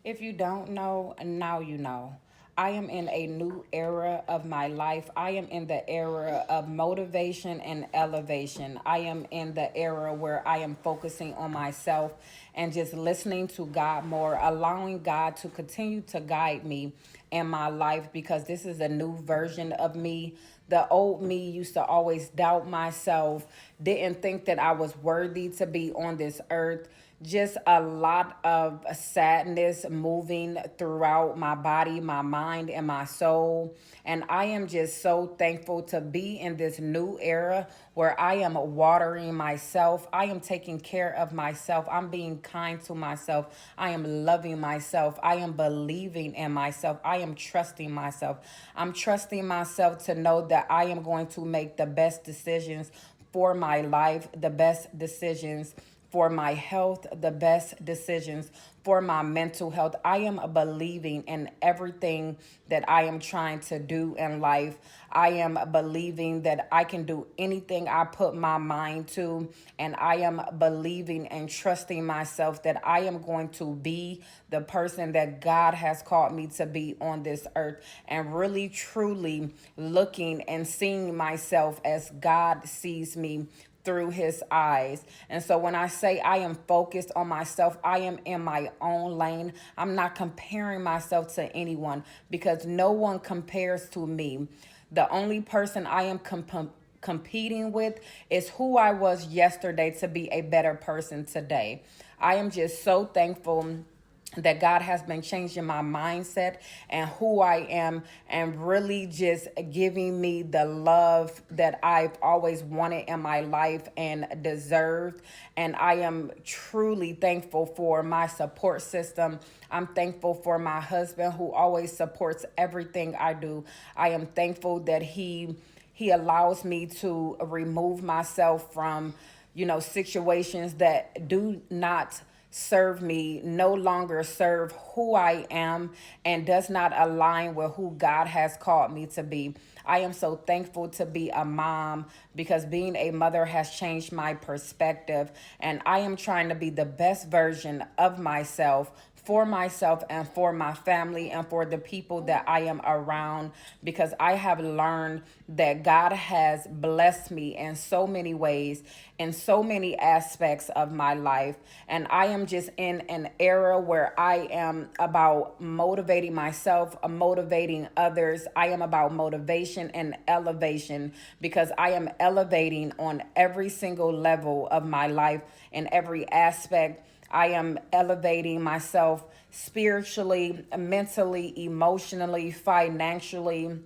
If you don't know, now you know. I am in a new era of my life. I am in the era of motivation and elevation. I am in the era where I am focusing on myself and just listening to God more, allowing God to continue to guide me in my life because this is a new version of me. The old me used to always doubt myself, didn't think that I was worthy to be on this earth. Just a lot of sadness moving throughout my body, my mind, and my soul. And I am just so thankful to be in this new era where I am watering myself. I am taking care of myself. I'm being kind to myself. I am loving myself. I am believing in myself. I am trusting myself. I'm trusting myself to know that I am going to make the best decisions for my life, the best decisions for my health, the best decisions for my mental health. I am believing in everything that I am trying to do in life. I am believing that I can do anything I put my mind to. And I am believing and trusting myself that I am going to be the person that God has called me to be on this earth. And really, truly looking and seeing myself as God sees me through his eyes. And so when I say I am focused on myself, I am in my own lane. I'm not comparing myself to anyone because no one compares to me. The only person I am competing with is who I was yesterday to be a better person today. I am just so thankful that God has been changing my mindset and who I am and really just giving me the love that I've always wanted in my life and deserved. And I am truly thankful for my support system. I'm thankful for my husband who always supports everything I do. I am thankful that he allows me to remove myself from, situations that do not serve me, no longer serve who I am, and does not align with who God has called me to be. I am so thankful to be a mom because being a mother has changed my perspective, and I am trying to be the best version of myself for myself and for my family and for the people that I am around because I have learned that God has blessed me in so many ways, in so many aspects of my life. And I am just in an era where I am about motivating myself, motivating others. I am about motivation and elevation because I am elevating on every single level of my life in every aspect. I am elevating myself spiritually, mentally, emotionally, financially,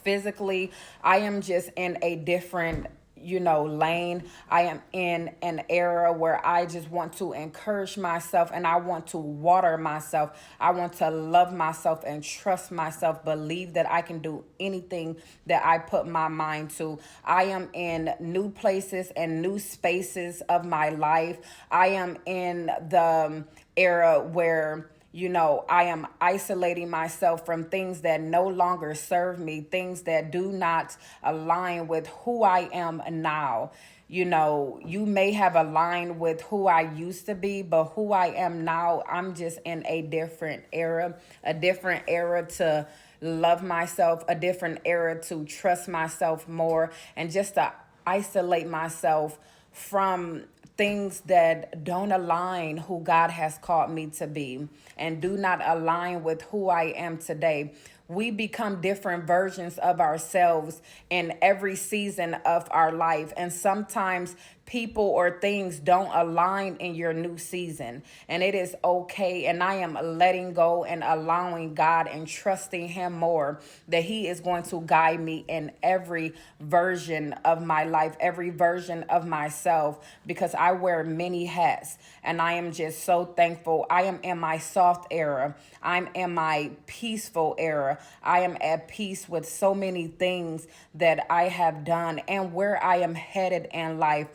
physically. I am just in a different lane. I am in an era where I just want to encourage myself and I want to water myself. I want to love myself and trust myself, believe that I can do anything that I put my mind to. I am in new places and new spaces of my life. I am in the era where I am isolating myself from things that no longer serve me, things that do not align with who I am now. You may have aligned with who I used to be, but who I am now, I'm just in a different era to love myself, a different era to trust myself more, and just to isolate myself from things that don't align who God has called me to be and do not align with who I am today. We become different versions of ourselves in every season of our life. And sometimes people or things don't align in your new season. And it is okay. And I am letting go and allowing God and trusting Him more that He is going to guide me in every version of my life, every version of myself, because I wear many hats. And I am just so thankful. I am in my soft era. I'm in my peaceful era. I am at peace with so many things that I have done and where I am headed in life.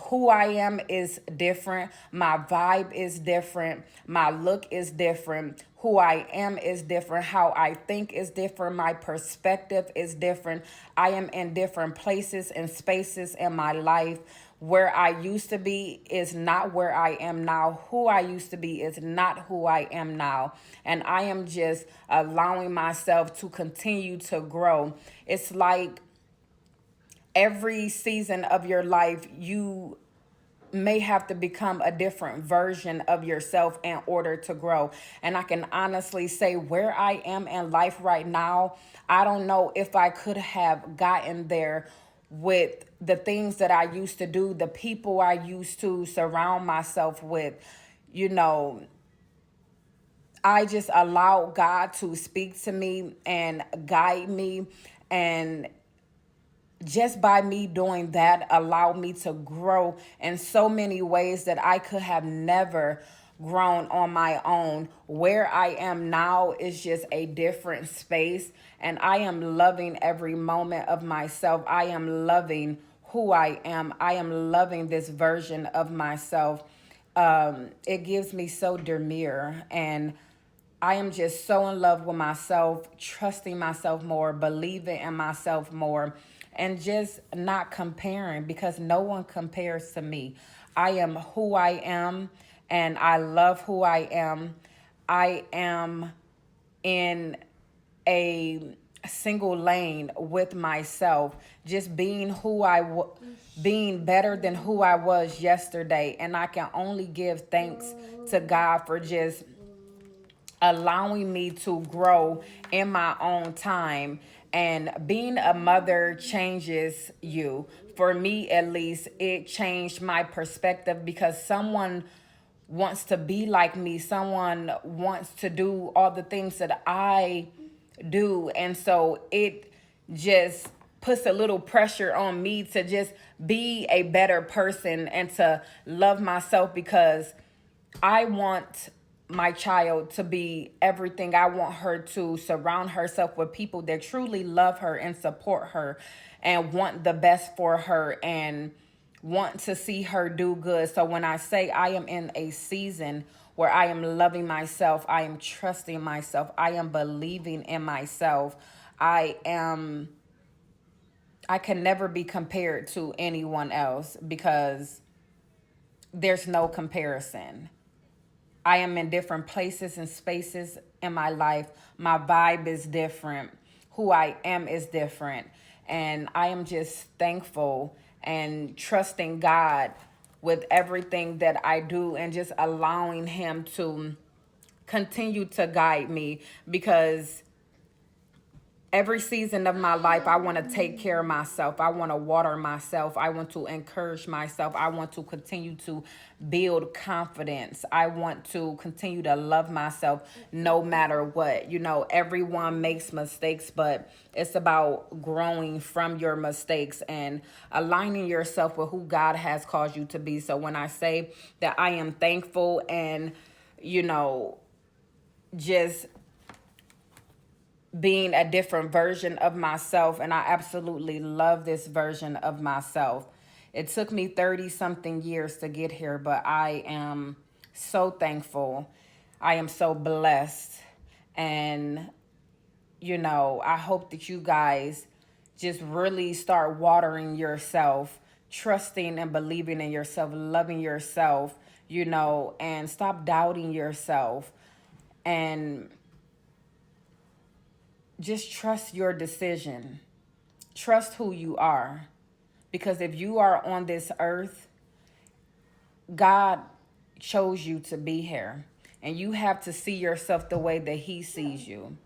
Who I am is different. My vibe is different. My look is different. Who I am is different. How I think is different. My perspective is different. I am in different places and spaces in my life Where I used to be is not where I am now. Who I used to be is not who I am now. And I am just allowing myself to continue to grow. It's like every season of your life, you may have to become a different version of yourself in order to grow. And I can honestly say where I am in life right now, I don't know if I could have gotten there with the things that I used to do, the people I used to surround myself with. You know, I just allow God to speak to me and guide me, and just by me doing that allowed me to grow in so many ways that I could have never grown on my own. Where I am now is just a different space, and I am loving every moment of myself. I am loving who I am. I am loving this version of myself. It gives me so demure, and I am just so in love with myself, trusting myself more, believing in myself more, and just not comparing, because no one compares to me. I am who I am, and I love who I am. I am in a single lane with myself, just being being better than who I was yesterday. And I can only give thanks to God for just allowing me to grow in my own time. And being a mother changes you. For me, at least, it changed my perspective, because someone wants to be like me. Someone wants to do all the things that I do. And so it just puts a little pressure on me to just be a better person and to love myself, because I want my child to be everything. I want her to surround herself with people that truly love her and support her and want the best for her and want to see her do good. So when I say I am in a season where I am loving myself, I am trusting myself, I am believing in myself, I can never be compared to anyone else, because there's no comparison. I am in different places and spaces in my life. My vibe is different. Who I am is different. And I am just thankful and trusting God with everything that I do, and just allowing Him to continue to guide me, because every season of my life, I want to take care of myself. I want to water myself. I want to encourage myself. I want to continue to build confidence. I want to continue to love myself no matter what. You know, everyone makes mistakes, but it's about growing from your mistakes and aligning yourself with who God has called you to be. So when I say that I am thankful and, you know, just being a different version of myself, and I absolutely love this version of myself. It took me 30 something years to get here, but I am so thankful. I am so blessed. And, you know, I hope that you guys just really start watering yourself, trusting and believing in yourself, loving yourself, you know, and stop doubting yourself, and just trust your decision. Trust who you are. Because if you are on this earth, God chose you to be here. And you have to see yourself the way that He sees you.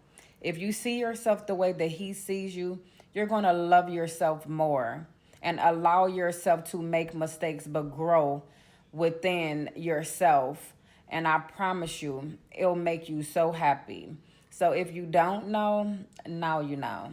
If you see yourself the way that He sees you, you're going to love yourself more and allow yourself to make mistakes, but grow within yourself. And I promise you, it'll make you so happy. So if you don't know, now you know.